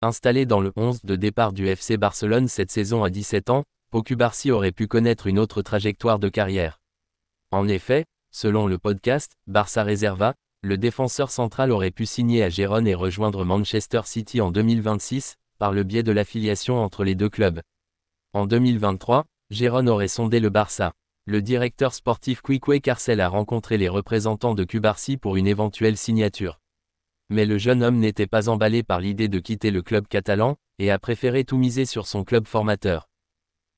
Installé dans le 11 de départ du FC Barcelone cette saison à 17 ans, Pau Cubarsí aurait pu connaître une autre trajectoire de carrière. En effet, selon le podcast Barça Reserva, le défenseur central aurait pu signer à Gérone et rejoindre Manchester City en 2026, par le biais de l'affiliation entre les deux clubs. En 2023, Gérone aurait sondé le Barça. Le directeur sportif Quique Carcel a rencontré les représentants de Cubarsí pour une éventuelle signature. Mais le jeune homme n'était pas emballé par l'idée de quitter le club catalan, et a préféré tout miser sur son club formateur.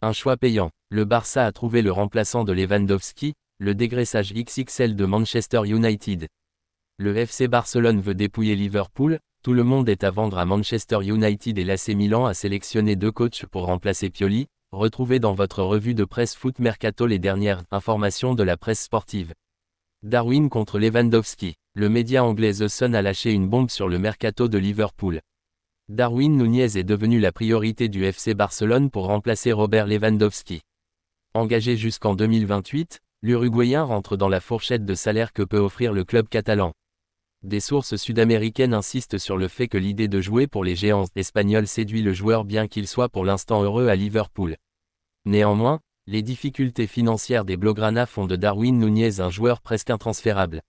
Un choix payant, le Barça a trouvé le remplaçant de Lewandowski, le dégraissage XXL de Manchester United. Le FC Barcelone veut dépouiller Liverpool, tout le monde est à vendre à Manchester United et l'AC Milan a sélectionné 2 coachs pour remplacer Pioli. Retrouvez dans votre revue de presse Foot Mercato les dernières informations de la presse sportive. Darwin contre Lewandowski. Le média anglais The Sun a lâché une bombe sur le mercato de Liverpool. Darwin Núñez est devenu la priorité du FC Barcelone pour remplacer Robert Lewandowski. Engagé jusqu'en 2028, l'Uruguayen rentre dans la fourchette de salaire que peut offrir le club catalan. Des sources sud-américaines insistent sur le fait que l'idée de jouer pour les géants espagnols séduit le joueur bien qu'il soit pour l'instant heureux à Liverpool. Néanmoins, les difficultés financières des Blaugrana font de Darwin Núñez un joueur presque intransférable.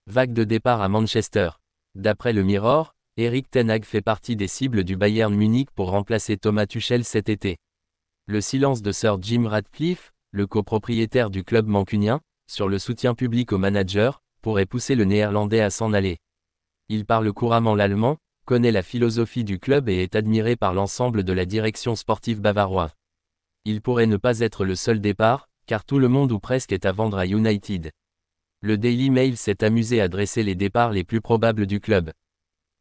Vague de départ à Manchester. D'après le Mirror, Erik ten Hag fait partie des cibles du Bayern Munich pour remplacer Thomas Tuchel cet été. Le silence de Sir Jim Ratcliffe, le copropriétaire du club mancunien, sur le soutien public au manager, pourrait pousser le Néerlandais à s'en aller. Il parle couramment l'allemand, connaît la philosophie du club et est admiré par l'ensemble de la direction sportive bavaroise. Il pourrait ne pas être le seul départ, car tout le monde ou presque est à vendre à United. Le Daily Mail s'est amusé à dresser les départs les plus probables du club.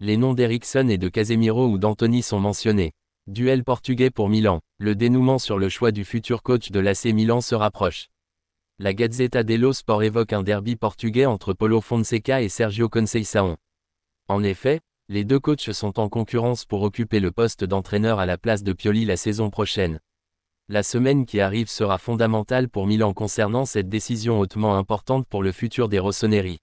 Les noms d'Eriksen et de Casemiro ou d'Antony sont mentionnés. Duel portugais pour Milan. Le dénouement sur le choix du futur coach de l'AC Milan se rapproche. La Gazzetta dello Sport évoque un derby portugais entre Paulo Fonseca et Sergio Conceição. En effet, les deux coachs sont en concurrence pour occuper le poste d'entraîneur à la place de Pioli la saison prochaine. La semaine qui arrive sera fondamentale pour Milan concernant cette décision hautement importante pour le futur des Rossoneri.